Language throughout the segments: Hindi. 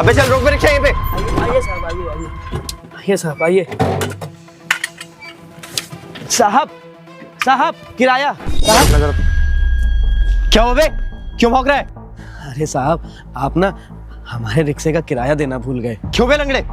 अबे चल रोक पे रिक्शा यहीं पे। आइए साहब, आइए साहब, आइए साहब किराया। क्या हो बे, क्यों भौंक रहा है? अरे साहब आप ना हमारे रिक्शे का किराया देना भूल गए। क्यों बे लंगड़े,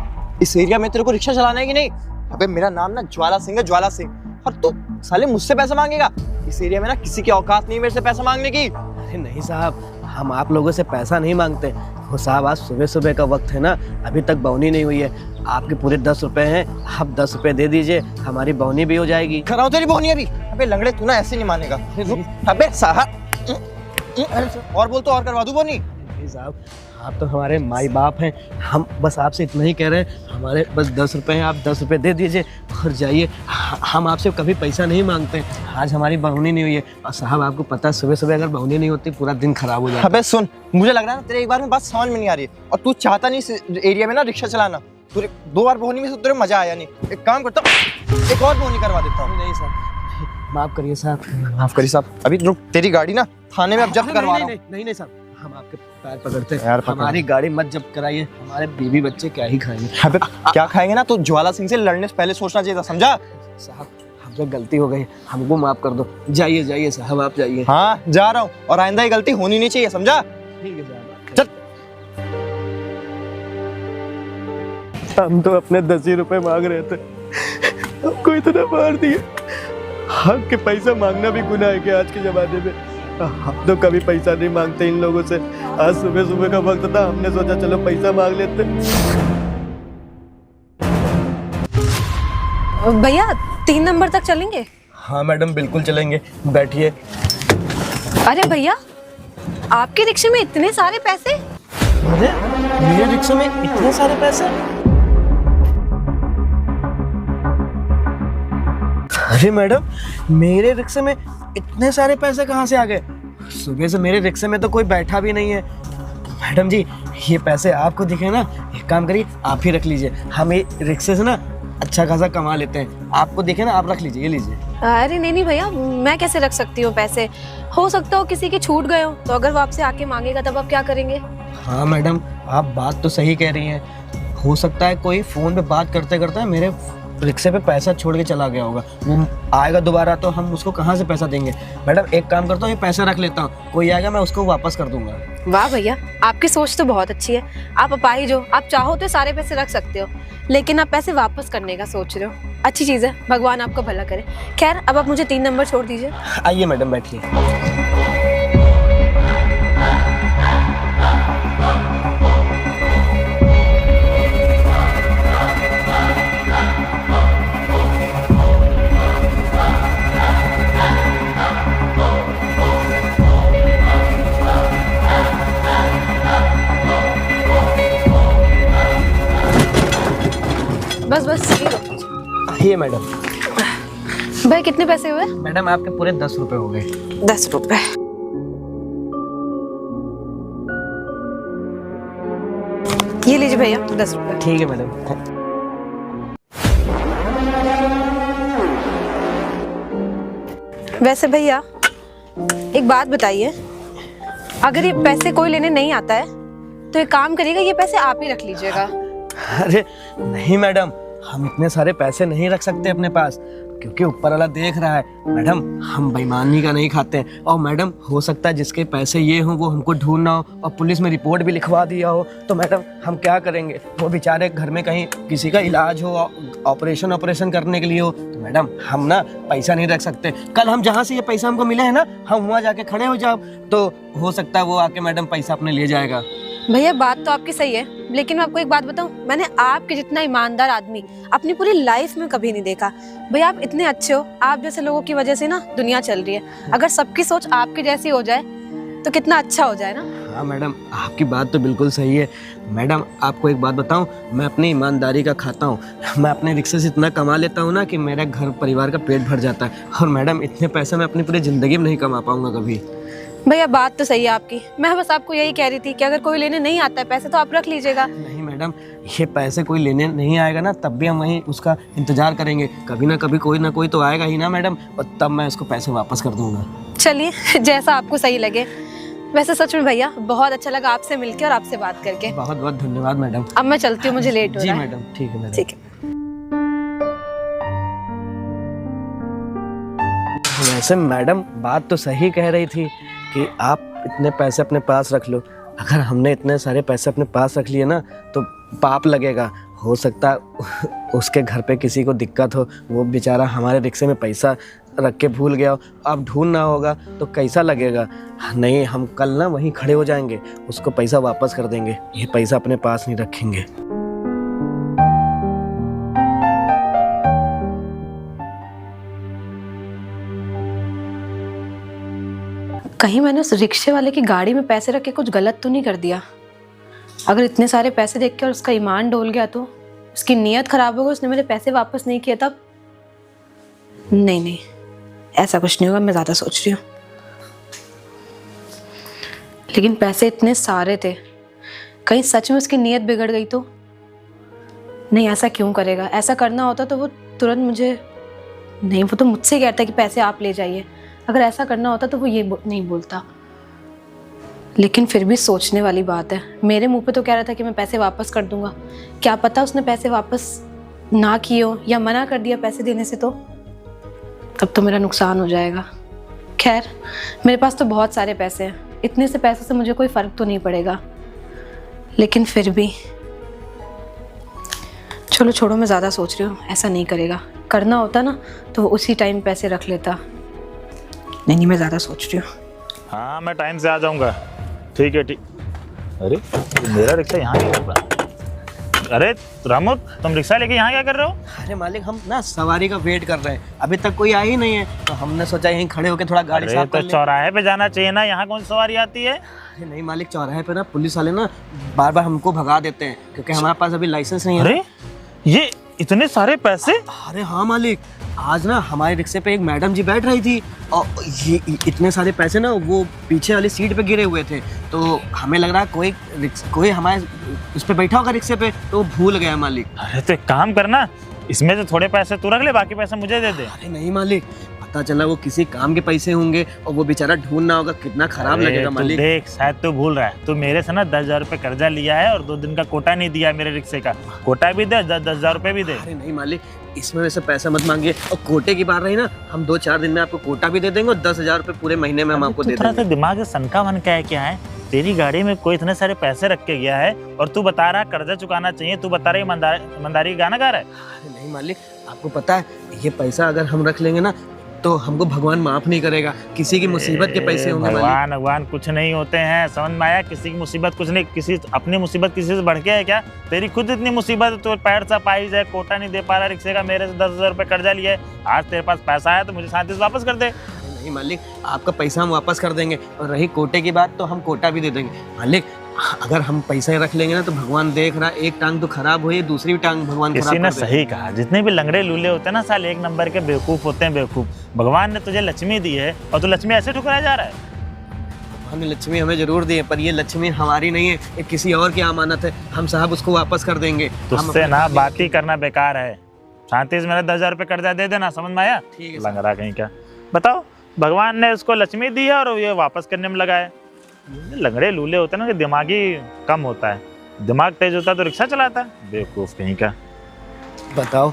इस एरिया में तेरे को रिक्शा चलाना है कि नहीं? अबे मेरा नाम ना ज्वाला सिंह है, ज्वाला सिंह, और तू साले मुझसे पैसा मांगेगा? इस एरिया में ना किसी की औकात नहीं मेरे से पैसा मांगने की। अरे नहीं साहब, हम आप लोगों से पैसा नहीं मांगते। वो साहब आज सुबह सुबह का वक्त है ना, अभी तक बौनी नहीं हुई है। आपके पूरे 10 रुपए हैं, आप 10 रुपए दे दीजिए, हमारी बौनी भी हो जाएगी। कराओ तेरी बौनी अभी। अबे लंगड़े तू ना ऐसे नहीं मानेगा। अबे साहब और बोल तो और करवा दूं बौनी। नहीं साहब, आप तो हमारे माई बाप हैं, हम बस आपसे इतना ही कह रहे हैं, हमारे बस 10 रुपए हैं, आप 10 रुपए दे दीजिए और जाइए। हम आपसे कभी पैसा नहीं मांगते। आज हमारी बहुनी नहीं हुई है और साहब आपको पता है सुबह सुबह अगर बहुनी नहीं होती पूरा दिन खराब हो जाता। अबे सुन, मुझे लग रहा है ना तेरे एक बार में बात समझ में नहीं आ रही है और तू चाहता नहीं इस एरिया में ना रिक्शा चलाना। तुझे 2 बार बहुनी में से तुझे मजा आया नहीं। एक काम करता हूँ, एक और बहुनी करवा देता हूँ। नहीं साहब, माफ करिए साहब, माफ करिए साहब। अभी रुक, तेरी गाड़ी ना थाने में अब जब्त करवा रहा हूँ। नहीं साहब, हम आपके पैर पकड़ते हैं यार, हमारी गाड़ी मत जब्त कराइए, हमारे बीवी बच्चे क्या ही खाएंगे। अबे क्या खाएंगे ना, तो ज्वाला सिंह से लड़ने से पहले सोचना चाहिए था, समझा? साहब हमसे गलती हो गई, हमको माफ कर दो। जाइए जाइए साहब, आप जाइए। हाँ जा रहा हूँ, और आइंदा ये गलती होनी नहीं चाहिए, समझा? ठीक है साहब, चल। हम तो अपने 10 ही रुपए मांग रहे थे, हमको इतना मार दिया। हक के पैसा मांगना भी गुनाह है कि आज के जमाने में? हम तो कभी पैसा नहीं मांगते इन लोगों से। आज सुबह सुबह का वक्त था, हमने सोचा चलो पैसा मांग लेते। भैया 3 नंबर तक चलेंगे? हाँ मैडम बिल्कुल चलेंगे, बैठिए। अरे भैया आपके रिक्शे में इतने सारे पैसे? अरे मेरे रिक्शे में इतने सारे पैसे? अरे मैडम मेरे रिक्शे में इतने सारे पैसे कहाँ से आ गए? सुबह से मेरे रिक्शे में तो कोई बैठा भी नहीं है। मैडम जी ये पैसे आपको दिखे ना, एक काम करिए आप ही रख लीजिए, हम ये रिक्शे से ना अच्छा खासा कमा लेते हैं। आपको दिखे ना, आप रख लीजिए, ये लीजिए। अरे नहीं भैया, मैं कैसे रख सकती हूँ पैसे? हो सकता हो किसी के छूट गए हो, तो अगर वो आपसे आके मांगेगा तब आप क्या करेंगे? हाँ मैडम आप बात तो सही कह रही हैं, हो सकता है कोई फ़ोन पे बात करते करते मेरे रिक्शे पे पैसा छोड़ के चला गया होगा, वो आएगा दोबारा तो हम उसको कहाँ से पैसा देंगे? मैडम एक काम करता हूँ, ये पैसा रख लेता हूँ, कोई आएगा मैं उसको वापस कर दूंगा। वाह भैया आपकी सोच तो बहुत अच्छी है। आप अपाहिज हो, आप चाहो तो सारे पैसे रख सकते हो, लेकिन आप पैसे वापस करने का सोच रहे हो। अच्छी चीज़ है, भगवान आपका भला करे। खैर अब आप मुझे 3 नंबर छोड़ दीजिए। आइए मैडम बैठिए। बस आइए मैडम। भाई कितने पैसे हुए? मैडम आपके पूरे 10 रुपए हो गए। 10 रुपए। ये लीजिए भैया 10 रुपए। ठीक है मैडम। वैसे भैया एक बात बताइए, अगर ये पैसे कोई लेने नहीं आता है तो एक काम करिएगा, ये पैसे आप ही रख लीजिएगा। अरे नहीं मैडम, हम इतने सारे पैसे नहीं रख सकते अपने पास, क्योंकि ऊपर वाला देख रहा है। मैडम हम बेईमानी का नहीं खाते हैं, और मैडम हो सकता है जिसके पैसे ये हों वो हमको ढूंढना हो और पुलिस में रिपोर्ट भी लिखवा दिया हो, तो मैडम हम क्या करेंगे? वो बेचारे घर में कहीं किसी का इलाज हो, ऑपरेशन करने के लिए हो, तो मैडम हम ना पैसा नहीं रख सकते। कल हम जहाँ से ये पैसा हमको मिले है ना, हम वहाँ जाके खड़े हो जाओ तो हो सकता है वो आके मैडम पैसा अपने ले जाएगा। भैया बात तो आपकी सही है, लेकिन मैं आपको एक बात बताऊं, मैंने आपके जितना ईमानदार आदमी अपनी पूरी लाइफ में कभी नहीं देखा। भैया आप इतने अच्छे हो, आप जैसे लोगों की वजह से ना दुनिया चल रही है। अगर सबकी सोच आपकी जैसी हो जाए तो कितना अच्छा हो जाए ना। हाँ मैडम आपकी बात तो बिल्कुल सही है। मैडम आपको एक बात बताऊं, मैं अपनी ईमानदारी का खाता हूँ। मैं अपने रिक्शे से इतना कमा लेता हूँ ना कि मेरे घर परिवार का पेट भर जाता है, और मैडम इतने पैसे मैं अपनी पूरी ज़िंदगी में नहीं कमा पाऊंगा कभी। भैया बात तो सही है आपकी, मैं बस आपको यही कह रही थी कि अगर कोई लेने नहीं आता है पैसे तो आप रख लीजिएगा। नहीं मैडम, ये पैसे कोई लेने नहीं आएगा ना, तब भी हम वहीं उसका इंतजार करेंगे। कभी ना कोई तो आएगा ही ना मैडम, और तब मैं उसको पैसे वापस कर दूंगा। चलिए जैसा आपको सही लगे। वैसे सच में भैया बहुत अच्छा लगा आपसे मिलके और आपसे बात करके। बहुत बहुत धन्यवाद मैडम। अब मैं चलती हूँ, मुझे लेट हो जी रहा है। मैडम, ठीक है मैडम। ठीक है। वैसे मैडम बात तो सही कह रही थी कि आप इतने पैसे अपने पास रख लो। अगर हमने इतने सारे पैसे अपने पास रख लिए ना तो पाप लगेगा। हो सकता है उसके घर पे किसी को दिक्कत हो, वो बेचारा हमारे रिक्शे में पैसा रख के भूल गया हो, अब ढूंढना होगा तो कैसा लगेगा। नहीं, हम कल ना वहीं खड़े हो जाएंगे, उसको पैसा वापस कर देंगे, ये पैसा अपने पास नहीं रखेंगे। कहीं मैंने उस रिक्शे वाले की गाड़ी में पैसे रख के कुछ गलत तो नहीं कर दिया। अगर इतने सारे पैसे देख के और उसका ईमान डोल गया तो उसकी नीयत खराब हो गई, उसने मेरे पैसे वापस नहीं किए तब। नहीं नहीं, ऐसा कुछ नहीं होगा, मैं ज़्यादा सोच रही हूँ। लेकिन पैसे इतने सारे थे, कहीं सच में उसकी नीयत बिगड़ गई तो। नहीं, ऐसा क्यों करेगा? ऐसा करना होता तो वो तुरंत मुझे नहीं, वो तो मुझसे कहता कि पैसे आप ले जाइए। अगर ऐसा करना होता तो वो ये नहीं बोलता। लेकिन फिर भी सोचने वाली बात है। मेरे मुंह पे तो कह रहा था कि मैं पैसे वापस कर दूंगा। क्या पता उसने पैसे वापस ना किए हो या मना कर दिया पैसे देने से, तो तब तो मेरा नुकसान हो जाएगा। खैर, मेरे पास तो बहुत सारे पैसे हैं, इतने से पैसों से मुझे कोई फ़र्क तो नहीं पड़ेगा। लेकिन फिर भी चलो छोड़ो, मैं ज़्यादा सोच रही हूँ। ऐसा नहीं करेगा, करना होता ना तो वो उसी टाइम पैसे रख लेता। नहीं, मैं ज़्यादा सोच रही हूँ। हाँ, मैं टाइम से आ जाऊंगा। ठीक है, ठीक। अरे मेरा रिक्शा यहाँ क्या कर रहा है? अरे रामू, तुम रिक्शा लेके यहाँ क्या कर रहे हो? अरे मालिक, हम ना सवारी का वेट कर रहे हैं, अभी तक कोई आई ही नहीं है, तो हमने सोचा यहीं खड़े होकर थोड़ा गाड़ी साफ कर तो लें। चौराहे पे जाना चाहिए ना, यहाँ कौन सी सवारी आती है? अरे नहीं मालिक, चौराहे पे ना पुलिस वाले ना बार बार हमको भगा देते हैं क्योंकि हमारे पास अभी लाइसेंस नहीं है। अरे ये इतने सारे पैसे? अरे हाँ मालिक, आज ना हमारे रिक्शे पे एक मैडम जी बैठ रही थी और ये इतने सारे पैसे ना वो पीछे वाली सीट पे गिरे हुए थे, तो हमें लग रहा है कोई हमारे उस पे बैठा होगा रिक्शे पे, तो भूल गया मालिक। अरे तो एक काम करना, इसमें से थोड़े पैसे तू रख ले, बाकी पैसे मुझे दे दे। अरे नहीं मालिक, पता चला वो किसी काम के पैसे होंगे और वो बेचारा ढूंढना होगा, कितना खराब लगेगा तू मालिक। देख, शायद तू भूल रहा है, तू मेरे से ना 10,000 रुपये कर्जा लिया है और 2 दिन का कोटा नहीं दिया मेरे रिक्शे का। कोटा भी दे, 10,000 रुपये भी दे। अरे नहीं मालिक, इसमें वैसे पैसा मत मांगिए, और कोटे की बात रही ना, हम 2-4 दिन में आपको कोटा भी दे देंगे और 10,000 रुपये पूरे महीने में हम आपको दे थोड़ा सा देंगे। दिमाग से सनका मन का है क्या है? तेरी गाड़ी में कोई इतने सारे पैसे रख के गया है और तू बता रहा है कर्जा चुकाना चाहिए, तू बता रहा है ईमानदारी का गाना गा रहा है। अरे नहीं मालिक, आपको पता है ये पैसा अगर हम रख लेंगे ना तो हमको भगवान माफ नहीं करेगा, किसी की मुसीबत के पैसे होंगे मालिक। भगवान कुछ नहीं होते हैं, समझ में आया? किसी की मुसीबत कुछ नहीं, किसी अपनी मुसीबत किसी से बढ़ के है क्या? तेरी खुद इतनी मुसीबत है, तो पैर सा पाई जाए, कोटा नहीं दे पा रहा रिक्शे का, मेरे से 10,000 रुपये कर्जा लिया है। आज तेरे पास पैसा आया तो मुझे 37 वापस कर दे। नहीं मालिक, आपका पैसा हम वापस कर देंगे, और रही कोटे की बात तो हम कोटा भी दे देंगे मालिक। अगर हम पैसे रख लेंगे ना तो भगवान देख रहा है, एक टांग तो खराब हुई, दूसरी टांग भगवान खराब किसी ने कर देगा। सही कहा, जितने भी लंगड़े लूले होते हैं ना साल, एक नंबर के बेवकूफ होते हैं, बेवकूफ। भगवान ने तुझे लक्ष्मी दी है और तू लक्ष्मी ऐसे ठुकराया जा रहा है। भगवान ने लक्ष्मी हमें जरूर दी है, पर ये लक्ष्मी हमारी नहीं है, ये किसी और की अमानत है। हम साहब उसको वापस कर देंगे। तुझसे ना बात ही करना बेकार है। शांति से मेरा 10,000 रुपये कर्जा दे देना, समझ में आया? ठीक है। लंगड़ा कहीं का। बताओ, भगवान ने उसको लक्ष्मी दी है और ये वापस करने में लगा है। लंगड़े लूले होते हैं ना कि दिमागी कम होता है, दिमाग तेज होता है तो रिक्शा चलाता है, बेवकूफ कहीं का। बताओ,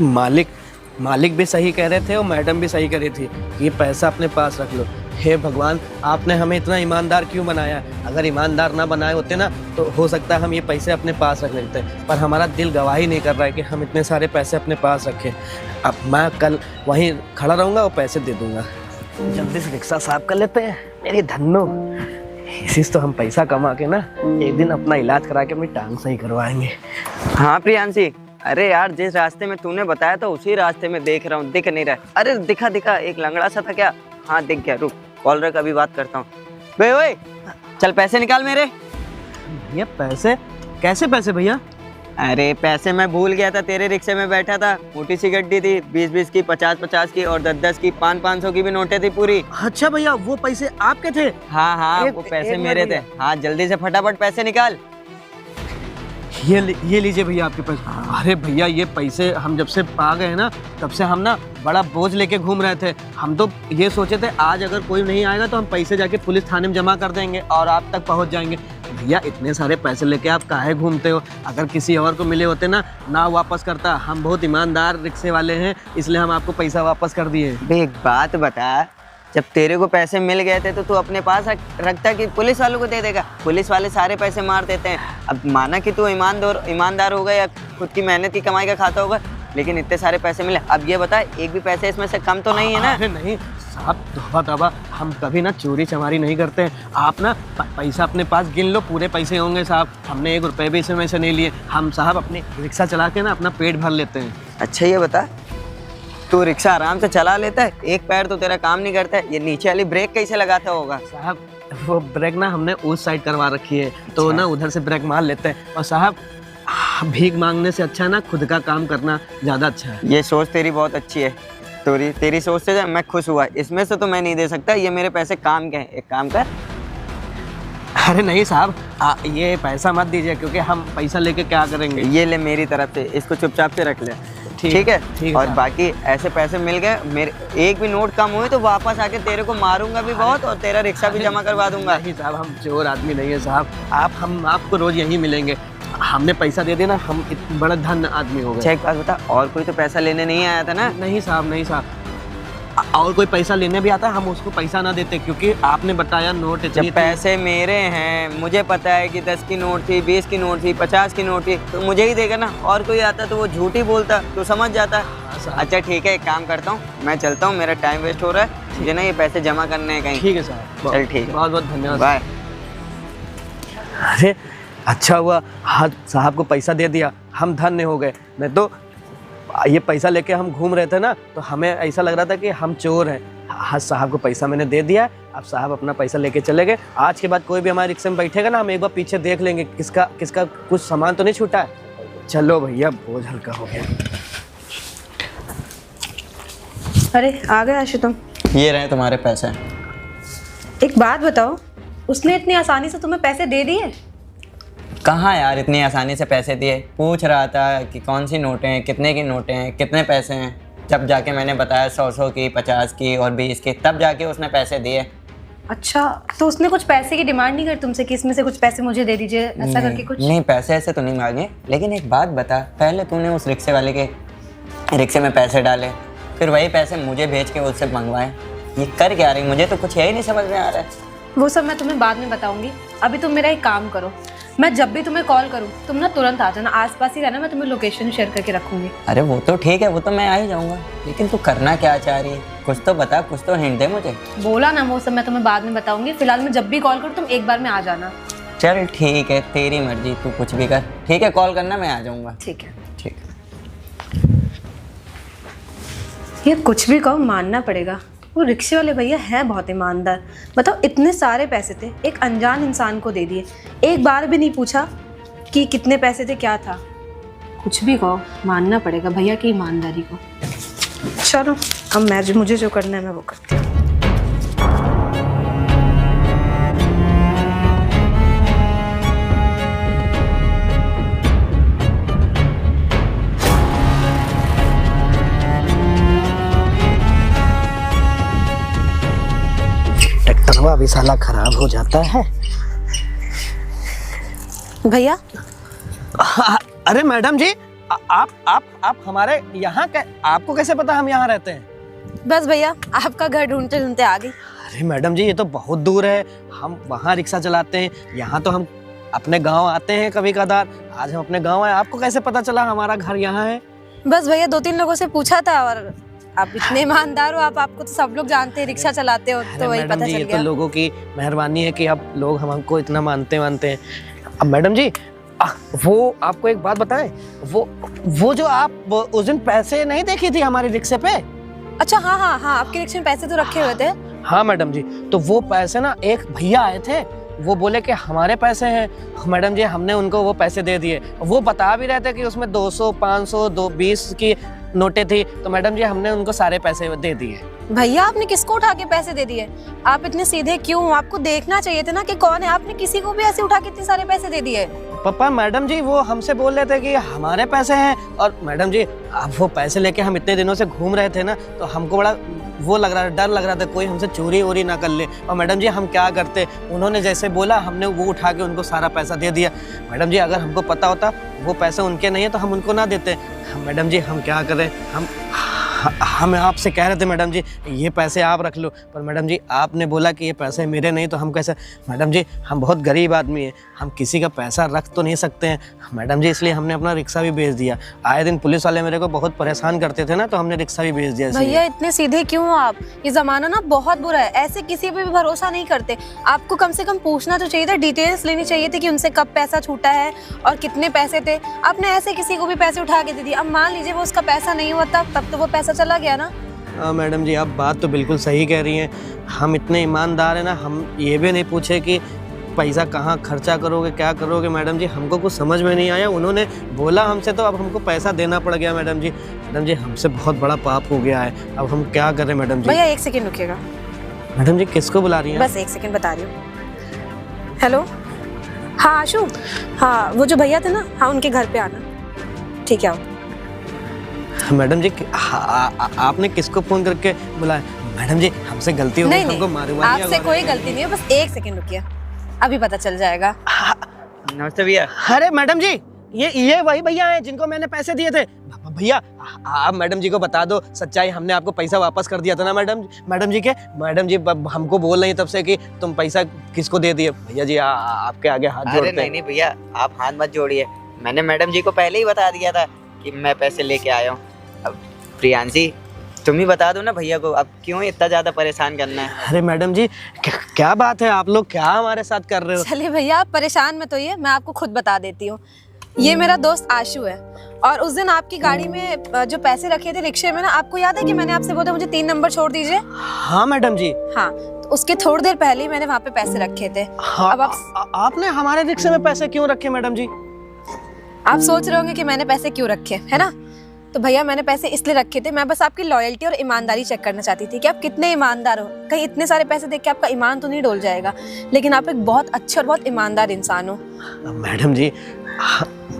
मालिक भी सही कह रहे थे और मैडम भी सही कह रही थी कि ये पैसा अपने पास रख लो। हे भगवान, आपने हमें इतना ईमानदार क्यों बनाया? अगर ईमानदार ना बनाए होते ना तो हो सकता है हम ये पैसे अपने पास रख लेते, पर हमारा दिल गवाही नहीं कर रहा है कि हम इतने सारे पैसे अपने पास रखें। अब मैं कल वहीं खड़ा रहूँगा और पैसे दे दूँगा। जल्दी से रिक्शा साफ कर लेते हैं, मेरी धन्नो। इसी से तो हम पैसा कमा के ना एक दिन अपना इलाज करा के अपनी टांग सही करवाएंगे। हाँ प्रियांशी, अरे यार जिस रास्ते में तूने बताया था उसी रास्ते में देख रहा हूँ, दिख नहीं रहा है। अरे दिखा एक लंगड़ा सा था क्या? हाँ दिख गया, रुक कॉल रख, अभी बात करता हूँ। बे ओए, चल पैसे निकाल मेरे। भैया पैसे? कैसे पैसे भैया? अरे पैसे मैं भूल गया था, तेरे रिक्शे में बैठा था, मोटी सी गड्डी थी, 20-20 की, 50-50 की और 10-10 की, 500-500 की भी नोटें थी पूरी। अच्छा भैया, वो पैसे आपके थे? हाँ वो पैसे मेरे थे। हाँ जल्दी से फटाफट पैसे निकाल। ये लीजिए भैया आपके पैसे। अरे भैया ये पैसे हम जब से आ गए हैं ना, तब से हम ना बड़ा बोझ लेके घूम रहे थे। हम तो ये सोचे थे आज अगर कोई नहीं आएगा तो हम पैसे जाके पुलिस थाने में जमा कर देंगे और आप तक पहुंच जाएंगे। भैया इतने सारे पैसे लेके आप काहे घूमते हो? अगर किसी और को मिले होते ना वापस करता। हम बहुत ईमानदार रिक्शे वाले हैं, इसलिए हम आपको पैसा वापस कर दिए। बे एक बात बता, जब तेरे को पैसे मिल गए थे तो तू अपने पास रखता कि पुलिस वालों को दे देगा? पुलिस वाले सारे पैसे मार देते हैं। अब माना कि तू ईमानदार होगा या खुद की मेहनत की कमाई का खाता होगा, लेकिन इतने सारे पैसे मिले। अब ये बता, एक भी पैसे इसमें से कम तो नहीं है ना? अरे नहीं साहब, तौबा, हम कभी ना चोरी चमारी नहीं करते हैं। आप ना पैसा अपने पास गिन लो, पूरे पैसे होंगे साहब। हमने 1 रुपये भी इसमें से नहीं लिए। हम साहब अपनी रिक्शा चला के ना अपना पेट भर लेते हैं। अच्छा ये बता, तू रिक्शा आराम से चला लेता है, एक पैर तो तेरा काम नहीं करता है, ये नीचे वाली ब्रेक कैसे लगाता होगा? साहब वो ब्रेक ना हमने उस साइड करवा रखी है, तो ना उधर से ब्रेक मार लेते हैं। और साहब भीख मांगने से अच्छा ना खुद का काम करना ज़्यादा अच्छा है। ये सोच तेरी बहुत अच्छी है। तेरी सोच से मैं खुश हुआ। इसमें से तो मैं नहीं दे सकता, ये मेरे पैसे काम के हैं। एक काम कर। अरे नहीं साहब, ये पैसा मत दीजिए, क्योंकि हम पैसा लेके क्या करेंगे। ये ले मेरी तरफ से, इसको चुपचाप से रख ले। ठीक है। और बाकी ऐसे पैसे मिल गए, मेरे एक भी नोट कम हुए तो वापस आके तेरे को मारूंगा भी बहुत और तेरा रिक्शा भी जमा करवा दूंगा। नहीं साहब, हम चोर आदमी नहीं है साहब। हम आपको रोज यहीं मिलेंगे। हमने पैसा दे दिया ना, हम इतने बड़ा धन आदमी हो गए। एक बात बता, और कोई तो पैसा लेने नहीं आया था ना? नहीं साहब, और कोई पैसा लेने भी आता हम उसको पैसा ना देते, क्योंकि आपने बताया नोट इतनी जब पैसे मेरे हैं, मुझे पता है कि 10 की नोट थी, 20 की नोट थी, 50 की नोट थी, तो मुझे ही देगा ना। और कोई आता तो वो झूठ ही बोलता, तो समझ जाता। अच्छा ठीक है, एक काम करता हूँ, मैं चलता हूँ, मेरा टाइम वेस्ट हो रहा है। मुझे ना ये पैसे जमा करने हैं कहीं। ठीक है साहब, चल ठीक है, बहुत बहुत धन्यवाद। बाय। अरे अच्छा हुआ हाँ साहब को पैसा दे दिया, हम धन्य हो गए। नहीं तो ये पैसा लेके हम घूम रहे थे ना, तो हमें ऐसा लग रहा था कि हम चोर हैं। हाँ साहब को पैसा मैंने दे दिया, अब साहब अपना पैसा लेके चले गए। आज के बाद कोई भी हमारे रिक्शे में बैठेगा ना, हम एक बार पीछे देख लेंगे किसका कुछ सामान तो नहीं छूटा है। चलो भैया, बोझ हल्का हो गया। अरे आ गए आशु तुम? ये रहे तुम्हारे पैसे। एक बात बताओ, उसने इतनी आसानी से तुम्हें पैसे दे दिए? कहाँ यार इतनी आसानी से पैसे दिए? पूछ रहा था कि कौन सी नोटें हैं, कितने की नोटें हैं, कितने पैसे हैं। जब जाके मैंने बताया 100 की, 50 की और 20 की, तब जाके उसने पैसे दिए। अच्छा, तो उसने कुछ पैसे की डिमांड नहीं करी तुमसे कि इसमें से कुछ पैसे मुझे दे दीजिए, ऐसा करके कुछ? नहीं, पैसे ऐसे तो नहीं मांगे। लेकिन एक बात बता, पहले तूने उस रिक्शे वाले के रिक्शे में पैसे डाले, फिर वही पैसे मुझे भेज के उससे मंगवाए। ये कर क्या रही? मुझे तो कुछ यही नहीं समझ में आ रहा है। वो सब मैं तुम्हें बाद में बताऊंगी। अभी तुम मेरा एक काम करो, मैं जब भी तुम्हें कॉल करूँ तुम ना तुरंत आ जाना, आसपास ही रहना, मैं तुम्हें लोकेशन शेयर करके रखूंगी। अरे वो तो ठीक है, वो तो मैं आ ही जाऊंगा, लेकिन तू करना क्या चाह रही है? कुछ तो बता, कुछ तो हिंट दे मुझे। बोला ना, वो सब मैं तुम्हें बाद में बताऊंगी। फिलहाल मैं जब भी कॉल करूँ तुम एक बार में आ जाना। चल ठीक है, तेरी मर्जी, तू कुछ भी कर। ठीक है, कॉल करना, मैं आ जाऊंगा। ठीक है। ठीक। ये कुछ भी कहो, मानना पड़ेगा, वो रिक्शे वाले भैया हैं बहुत ईमानदार। बताओ, इतने सारे पैसे थे, एक अनजान इंसान को दे दिए, एक बार भी नहीं पूछा कि कितने पैसे थे, क्या था। कुछ भी कहो, मानना पड़ेगा भैया की ईमानदारी को। चलो अब मुझे जो करना है मैं वो करती हूँ। ट्रैक्टर अभी साला खराब हो जाता है। भैया अरे मैडम जी, आप हमारे यहाँ आपको कैसे पता हम यहाँ रहते हैं? बस भैया, आपका घर ढूंढते ढूंढते आ गई। अरे मैडम जी, ये तो बहुत दूर है, हम वहाँ रिक्शा चलाते हैं, यहाँ तो हम अपने गांव आते हैं कभी कदार। आज हम अपने गांव आए, आपको कैसे पता चला हमारा घर यहाँ है? बस भैया, 2-3 लोगों से पूछा था, और आप इतने ईमानदार हो, आपको तो सब लोग जानते हैं, रिक्शा चलाते हो, तो वही पता चल ये गया। तो लोगों की मेहरबानी है कि अब लोग हमको इतना मानते हैं। अब मैडम जी, वो आपको एक बात बताएं, वो जो आप उस दिन पैसे नहीं देखी थी हमारी रिक्शे पे? अच्छा हाँ, आपके रिक्शे में पैसे तो रखे हुए थे। हाँ मैडम जी, तो वो पैसे ना एक भैया आए थे, वो बोले कि हमारे पैसे हैं। मैडम जी, हमने उनको वो पैसे दे दिए। वो बता भी रहे थे कि उसमें 200, 500, 20 की नोटें थी, तो मैडम जी हमने उनको सारे पैसे दे दिए। भैया, आपने किसको उठा के पैसे दे दिए? आप इतने सीधे क्यों? आपको देखना चाहिए था ना कि कौन है। आपने किसी को भी ऐसे उठा के इतने सारे पैसे दे दिए? पापा मैडम जी वो हमसे बोल रहे थे कि हमारे पैसे हैं, और मैडम जी अब वो पैसे लेके हम इतने दिनों से घूम रहे थे ना, तो हमको बड़ा वो लग रहा, डर लग रहा था कोई हमसे चोरी वोरी ना कर ले। और मैडम जी हम क्या करते, उन्होंने जैसे बोला हमने वो उठा के उनको सारा पैसा दे दिया। मैडम जी अगर हमको पता होता वो पैसे उनके नहीं है तो हम उनको ना देते। मैडम जी हम क्या करें, हम आपसे कह रहे थे मैडम जी ये पैसे आप रख लो, पर मैडम जी आपने बोला कि ये पैसे मेरे नहीं, तो हम कैसे। मैडम जी हम बहुत गरीब आदमी हैं, हम किसी का पैसा रख तो नहीं सकते हैं मैडम जी, इसलिए हमने अपना रिक्शा भी बेच दिया। आए दिन पुलिस वाले मेरे को बहुत परेशान करते थे ना, तो हमने रिक्शा भी बेच दिया। भैया इतने सीधे क्यों हो आप? ये जमाना ना बहुत बुरा है, ऐसे किसी पे भी भरोसा नहीं करते। आपको कम से कम पूछना तो चाहिए था, डिटेल्स लेनी चाहिए थी कि उनसे कब पैसा छूटा है और कितने पैसे थे। आपने ऐसे किसी को भी पैसे उठा के दे दिए। अब मान लीजिए वो उसका पैसा नहीं हुआ तब तो वो पैसा चला गया ना। हाँ मैडम जी आप बात तो बिल्कुल सही कह रही हैं, हम इतने ईमानदार हैं ना, हम ये भी नहीं पूछे कि पैसा कहाँ खर्चा करोगे क्या करोगे। मैडम जी हमको कुछ समझ में नहीं आया, उन्होंने बोला हमसे तो अब हमको पैसा देना पड़ गया। मैडम जी हमसे बहुत बड़ा पाप हो गया है, अब हम क्या करें मैडम जी। भैया 1 सेकंड रुकिएगा। मैडम जी किसको बुला रही हैं? बस 1 सेकंड बता रही हूँ। हेलो, हाँ आशु, हाँ वो जो भैया थे ना, हाँ उनके घर पे आना। ठीक है आओ। मैडम जी आपने किसको फोन करके बुलाया? मैडम जी हमसे गलती हो गई, हमको मारू आपसे कोई गलती नहीं है, बस 1 सेकंड रुकिए, अभी पता चल जाएगा। नमस्ते भैया। अरे मैडम जी ये वही भैया हैं जिनको मैंने पैसे दिए थे। भैया आप मैडम जी को बता दो सच्चाई, हमने आपको पैसा वापस कर दिया था ना मैडम जी के। मैडम जी हमको बोल रही तब से कि तुम पैसा किसको दे दिए। भैया जी आपके आगे हाथ जोड़ते हैं। नहीं भैया आप हाथ मत जोड़िए, मैंने मैडम जी को पहले ही बता दिया था कि मैं पैसे लेके आया हूँ। अब प्रियांशी तुम ही बता दो ना भैया को, अब क्यों इतना ज्यादा परेशान करना है। अरे मैडम जी क्या बात है, आप लोग क्या हमारे साथ कर रहे हो? चलिए भैया आप परेशान मत होइए, मैं आपको खुद बता देती हूँ। ये मेरा दोस्त आशु है, और उस दिन आपकी गाड़ी में जो पैसे रखे थे रिक्शे में ना, आपको याद है कि मैंने आपसे बोला मुझे 3 नंबर छोड़ दीजिए? हाँ मैडम जी। हाँ तो उसके थोड़ी देर पहले ही मैंने वहाँ पे पैसे रखे थे। हाँ, अब आपने हमारे रिक्शे में पैसे क्यों रखे मैडम जी? आप सोच रहे होंगे कि मैंने पैसे क्यों रखे, है ना? तो भैया मैंने पैसे इसलिए रखे थे, मैं बस आपकी लॉयल्टी और ईमानदारी चेक करना चाहती थी कि आप कितने ईमानदार हो। कहीं इतने सारे पैसे देख के आपका ईमान तो नहीं डोल जाएगा, लेकिन आप एक बहुत अच्छे और बहुत ईमानदार इंसान हो। मैडम जी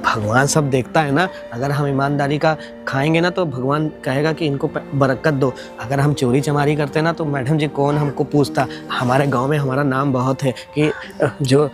भगवान सब देखता है ना, अगर हम ईमानदारी का खाएंगे ना तो भगवान कहेगा कि इनको बरकत दो। अगर हम चोरी चमारी करते ना तो मैडम जी कौन हमको पूछता। हमारे गांव में हमारा नाम बहुत है कि जो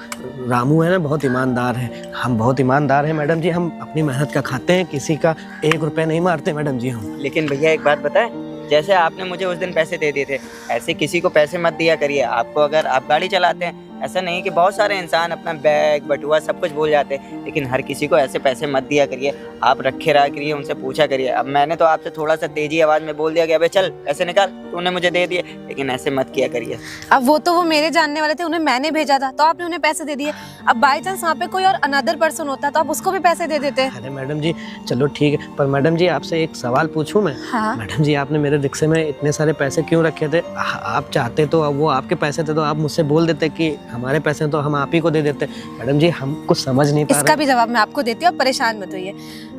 रामू है ना बहुत ईमानदार है, हम बहुत ईमानदार हैं मैडम जी, हम अपनी मेहनत का खाते हैं, किसी का 1 रुपया नहीं मारते मैडम जी हम। लेकिन भैया एक बात बताएं, जैसे आपने मुझे उस दिन पैसे दे दिए थे, ऐसे किसी को पैसे मत दिया करिए। आपको अगर आप गाड़ी चलाते हैं, ऐसा नहीं कि बहुत सारे इंसान अपना बैग बटुआ सब कुछ भूल जाते हैं, लेकिन हर किसी को ऐसे पैसे मत दिया करिए। आप रखे रहा करिए, उनसे पूछा करिए। अब मैंने तो आपसे थोड़ा सा तेजी आवाज में बोल दिया कि अबे चल पैसे निकाल, तूने मुझे दे दिए, लेकिन ऐसे मत किया करिए। अब वो मेरे जानने वाले थे, उन्हें मैंने भेजा था तो आपने उन्हें पैसे दे दिए। अब बाई चांस वहाँ पे कोई और अनदर पर्सन होता तो आप उसको भी पैसे दे देते। अरे मैडम जी चलो ठीक है, पर मैडम जी आपसे एक सवाल पूछूं मैं? हाँ? मैडम जी आपने मेरे रिक्शे में इतने सारे पैसे क्यों रखे थे? आप चाहते तो वो आपके पैसे थे तो आप मुझसे बोल देते कि हमारे पैसे तो हम आप ही को दे देते। मैडम जी हम कुछ समझ नहीं पा रहे। इसका भी जवाब मैं आपको देती हूँ, आप परेशान मत होइए।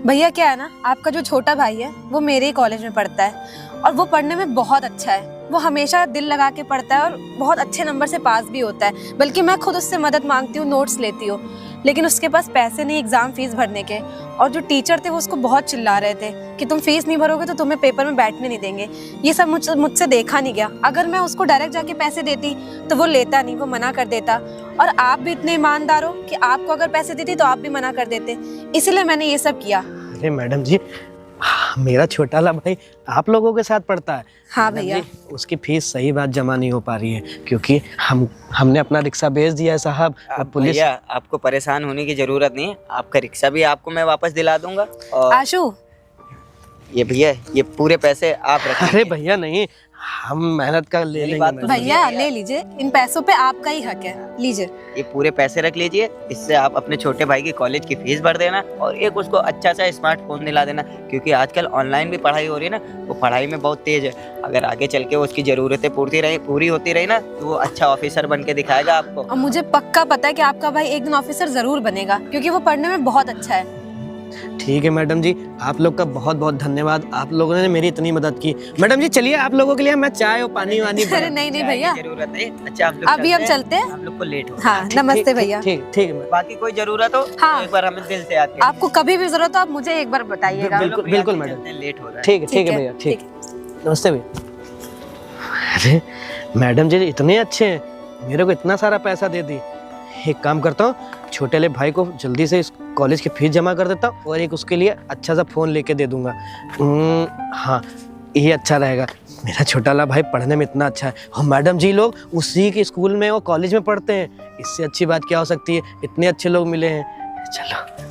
भैया क्या है ना, आपका जो छोटा भाई है वो मेरे ही कॉलेज में पढ़ता है और वो पढ़ने में बहुत अच्छा है। वो हमेशा दिल लगा के पढ़ता है और बहुत अच्छे नंबर से पास भी होता है। बल्कि मैं खुद उससे मदद मांगती हूँ, नोट्स लेती हूँ, लेकिन उसके पास पैसे नहीं एग्जाम फीस भरने के। और जो टीचर थे वो उसको बहुत चिल्ला रहे थे कि तुम फीस नहीं भरोगे तो तुम्हें पेपर में बैठने नहीं देंगे। ये सब मुझसे देखा नहीं गया। अगर मैं उसको डायरेक्ट जाके पैसे देती तो वो लेता नहीं, वो मना कर देता। और आप भी इतने ईमानदार हो कि आपको अगर पैसे देती तो आप भी मना कर देते, इसीलिए मैंने ये सब किया। अरे मैडम जी मेरा छोटा वाला भाई आप लोगों के साथ पढ़ता है। हाँ भैया। उसकी फीस सही बात जमा नहीं हो पा रही है क्योंकि हमने अपना रिक्शा बेच दिया है साहब। पुलिस भैया आपको परेशान होने की जरूरत नहीं है, आपका रिक्शा भी आपको मैं वापस दिला दूंगा। और आशु ये भैया ये पूरे पैसे आप रखिए। अरे भैया नहीं, हम मेहनत का ले लेंगे। बात तो भैया ले लीजिए, इन पैसों पे आपका ही हक है, लीजिए। ये पूरे पैसे रख लीजिए, इससे आप अपने छोटे भाई की कॉलेज की फीस भर देना और एक उसको अच्छा सा स्मार्टफोन दिला देना, क्योंकि आजकल ऑनलाइन भी पढ़ाई हो रही है ना, वो पढ़ाई में बहुत तेज है। अगर आगे चल के उसकी जरूरतें पूरी होती रही ना तो वो अच्छा ऑफिसर बन के दिखाएगा आपको। और मुझे पक्का पता है कि आपका भाई एक दिन ऑफिसर जरूर बनेगा, क्योंकि वो पढ़ने में बहुत अच्छा है। ठीक है मैडम जी, आप लोग का बहुत बहुत धन्यवाद, आप लोगों ने मेरी इतनी मदद की। मैडम जी चलिए, आप लोगों के लिए मैं चाय और पानी वानी अरे नहीं नहीं भैया, जरूरत है। अच्छा आप लोग अभी हम चलते हैं। हम लोग को लेट हो हाँ नमस्ते भैया। ठीक ठीक है मैडम। बाकी कोई जरूरत हो हाँ। तो एक बार हमें दिल से याद करिए। आपको कभी भी जरूरत हो आप मुझे एक बार बताइएगा। बिल्कुल भैया, बिल्कुल चलते मैडम। हैं, लेट हो रहा है। ठीक है भैया, ठीक। नमस्ते भैया। अरे मैडम जी इतने अच्छे हैं, मेरे को इतना सारा पैसा दे दी। एक काम करता हूँ, छोटे वाले भाई को जल्दी से इस कॉलेज की फीस जमा कर देता हूँ और एक उसके लिए अच्छा सा फ़ोन लेके दे दूंगा। हाँ ये अच्छा रहेगा, मेरा छोटा वाला भाई पढ़ने में इतना अच्छा है और मैडम जी लोग उसी के स्कूल में और कॉलेज में पढ़ते हैं। इससे अच्छी बात क्या हो सकती है, इतने अच्छे लोग मिले हैं। चलो